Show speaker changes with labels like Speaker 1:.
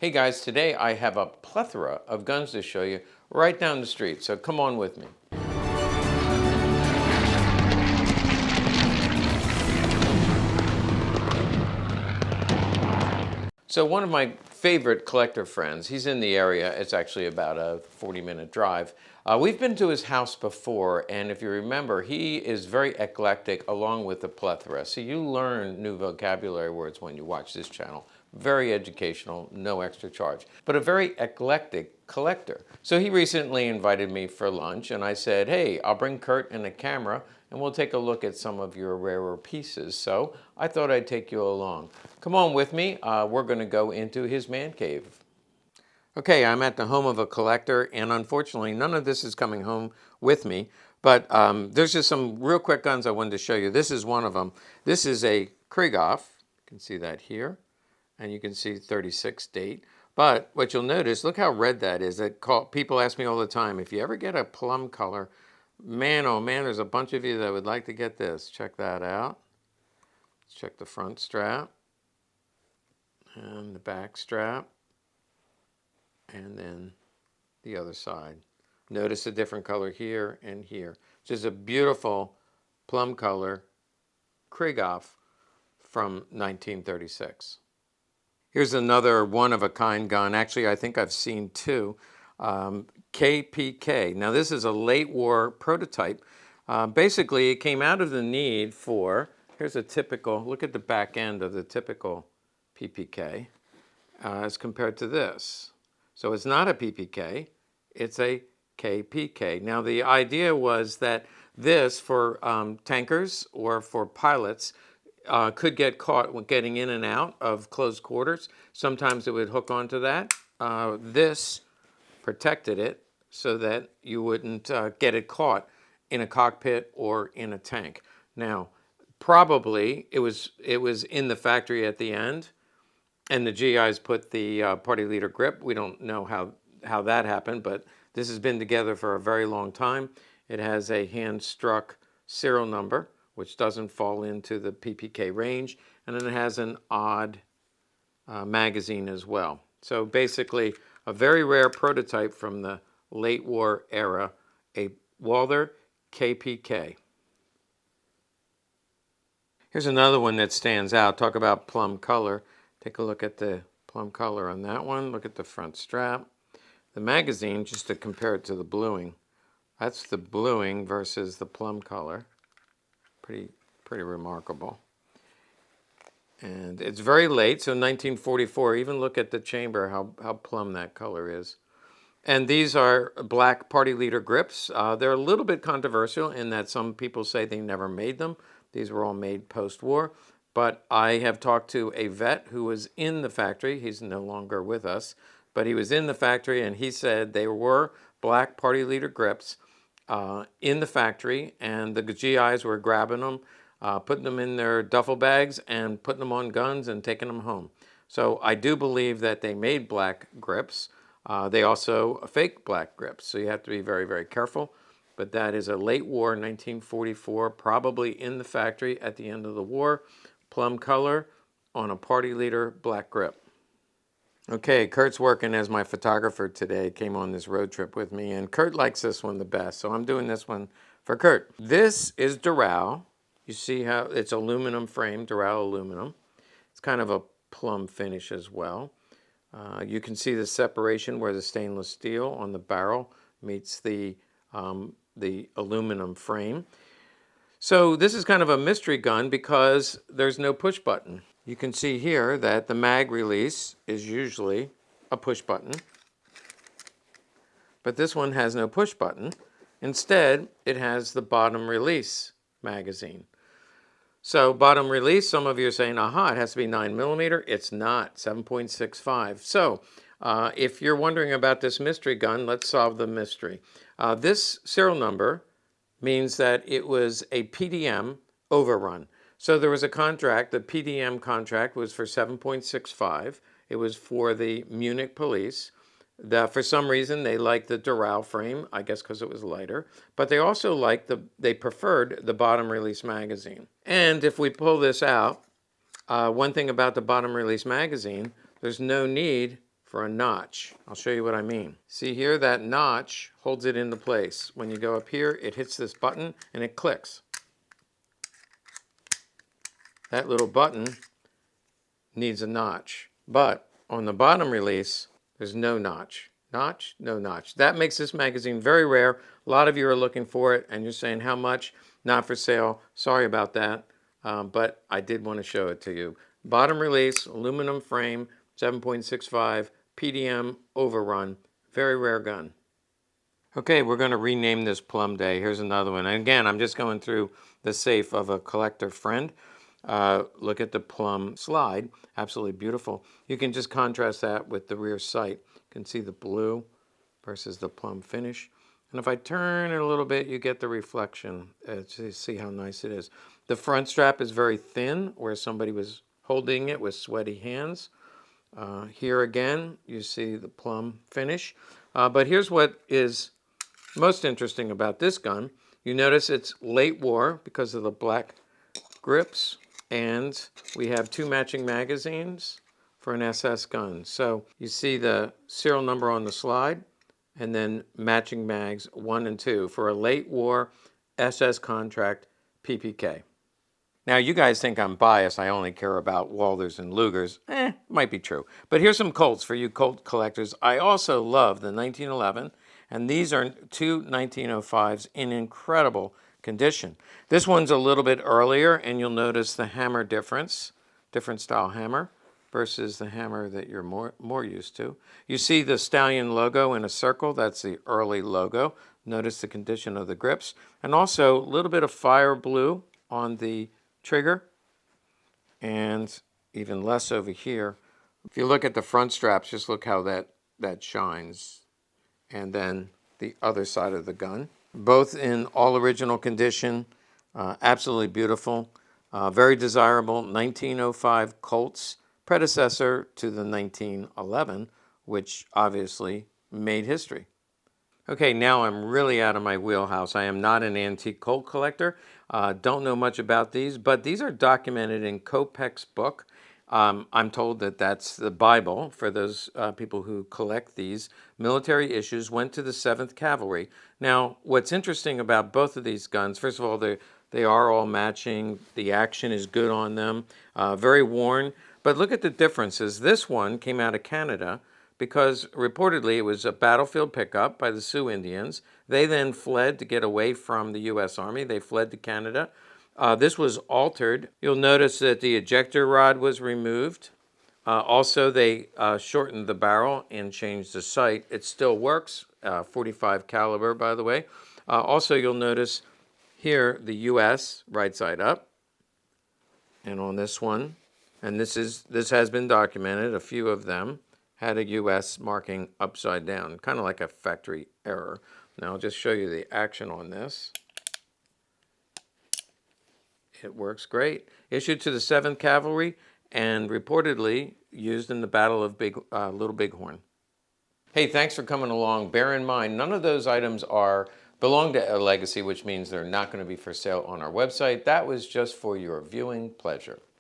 Speaker 1: Hey guys, today I have a plethora of guns to show you right down the street, so come on with me. So one of my favorite collector friends, he's in the area, it's actually about a 40-minute drive. We've been to his house before, and if you remember, he is very eclectic along with the plethora. So you learn new vocabulary words when you watch this channel. Very educational, no extra charge, but a very eclectic collector. So he recently invited me for lunch, and I said, hey, I'll bring Kurt and a camera, and we'll take a look at some of your rarer pieces. So I thought I'd take you along. Come on with me. We're going to go into his man cave. Okay, I'm at the home of a collector, and unfortunately, none of this is coming home with me. But there's just some real quick guns I wanted to show you. This is one of them. This is a Krieghoff. You can see that here, and you can see 36 date. But what you'll notice, look how red that is. People ask me all the time, if you ever get a plum color, man, oh man, there's a bunch of you that would like to get this. Check that out. Let's check the front strap and the back strap, and then the other side. Notice a different color here and here. Just a beautiful plum color Krieghoff from 1936. Here's another one-of-a-kind gun. Actually, I think I've seen two. KPK. Now, this is a late war prototype. Basically, it came out of the need for, here's a typical, look at the back end of the typical PPK as compared to this. So it's not a PPK, it's a KPK. Now, the idea was that this, for tankers or for pilots, could get caught when getting in and out of close quarters. Sometimes it would hook onto that. This protected it so that you wouldn't get it caught in a cockpit or in a tank. Now, probably it was in the factory at the end, and the GIs put the party leader grip. We don't know how that happened, but this has been together for a very long time. It has a hand-struck serial number, which doesn't fall into the PPK range, and then it has an odd magazine as well. So basically, a very rare prototype from the late war era, a Walther KPK. Here's another one that stands out. Talk about plum color. Take a look at the plum color on that one. Look at the front strap. The magazine, just to compare it to the bluing, that's the bluing versus the plum color. Pretty remarkable. And it's very late, so 1944. Even look at the chamber, how plum that color is. And these are black party leader grips. They're a little bit controversial in that some people say they never made them. These were all made post-war. But I have talked to a vet who was in the factory. He's no longer with us, but he was in the factory, and he said they were black party leader grips in the factory, and the GIs were grabbing them, putting them in their duffel bags and putting them on guns and taking them home. So I do believe that they made black grips. They also fake black grips, so you have to be very, very careful. But that is a late war, 1944, probably in the factory at the end of the war. Plum color on a party leader black grip. Okay, Kurt's working as my photographer today, came on this road trip with me, and Kurt likes this one the best, so I'm doing this one for Kurt. This is Doral. You see how it's aluminum frame, Doral aluminum. It's kind of a plum finish as well. You can see the separation where the stainless steel on the barrel meets the aluminum frame. So this is kind of a mystery gun because there's no push button. You can see here that the mag release is usually a push button, but this one has no push button. Instead, it has the bottom release magazine. So bottom release, some of you are saying, aha, it has to be 9mm. It's not, 7.65. So if you're wondering about this mystery gun, let's solve the mystery. This serial number means that it was a PDM overrun. So there was a contract, the PDM contract was for 7.65. It was for the Munich police. For some reason, they liked the Doral frame, I guess because it was lighter. But they also they preferred the bottom release magazine. And if we pull this out, one thing about the bottom release magazine, there's no need for a notch. I'll show you what I mean. See here, that notch holds it into place. When you go up here, it hits this button and it clicks. That little button needs a notch. But on the bottom release, there's no notch. Notch, no notch. That makes this magazine very rare. A lot of you are looking for it and you're saying how much? Not for sale. Sorry about that. But I did want to show it to you. Bottom release, aluminum frame, 7.65, PDM overrun. Very rare gun. Okay, we're going to rename this Plum Day. Here's another one. And again, I'm just going through the safe of a collector friend. Look at the Plum Slide. Absolutely beautiful. You can just contrast that with the rear sight. You can see the blue versus the plum finish. And if I turn it a little bit, you get the reflection. See how nice it is. The front strap is very thin, where somebody was holding it with sweaty hands. Here again, you see the plum finish. But here's what is most interesting about this gun. You notice it's late war because of the black grips. And we have 2 matching magazines for an SS gun. So you see the serial number on the slide, and then matching mags 1 and 2 for a late war SS contract PPK. Now you guys think I'm biased, I only care about Walthers and Lugers. Might be true. But here's some Colts for you Colt collectors. I also love the 1911, and these are 2 1905s in incredible condition. This one's a little bit earlier, and you'll notice the hammer difference, different style hammer versus the hammer that you're more used to. You see the Stallion logo in a circle. That's the early logo. Notice the condition of the grips, and also a little bit of fire blue on the trigger, and even less over here. If you look at the front straps, just look how that shines. And then the other side of the gun. Both in all original condition, absolutely beautiful, very desirable 1905 Colts, predecessor to the 1911, which obviously made history. Okay, now I'm really out of my wheelhouse. I am not an antique Colt collector. Don't know much about these, but these are documented in Kopek's book. I'm told that that's the Bible for those people who collect these. Military issues went to the 7th Cavalry. Now, what's interesting about both of these guns, first of all, they are all matching. The action is good on them. Very worn. But look at the differences. This one came out of Canada because reportedly it was a battlefield pickup by the Sioux Indians. They then fled to get away from the U.S. Army. They fled to Canada. This was altered. You'll notice that the ejector rod was removed. Also, they shortened the barrel and changed the sight. It still works, 45 caliber, by the way. Also, you'll notice here the U.S. right side up, and on this one, and this has been documented. A few of them had a U.S. marking upside down, kind of like a factory error. Now I'll just show you the action on this. It works great. Issued to the 7th Cavalry and reportedly used in the Battle of Little Bighorn. Hey, thanks for coming along. Bear in mind, none of those items belong to a legacy, which means they're not going to be for sale on our website. That was just for your viewing pleasure.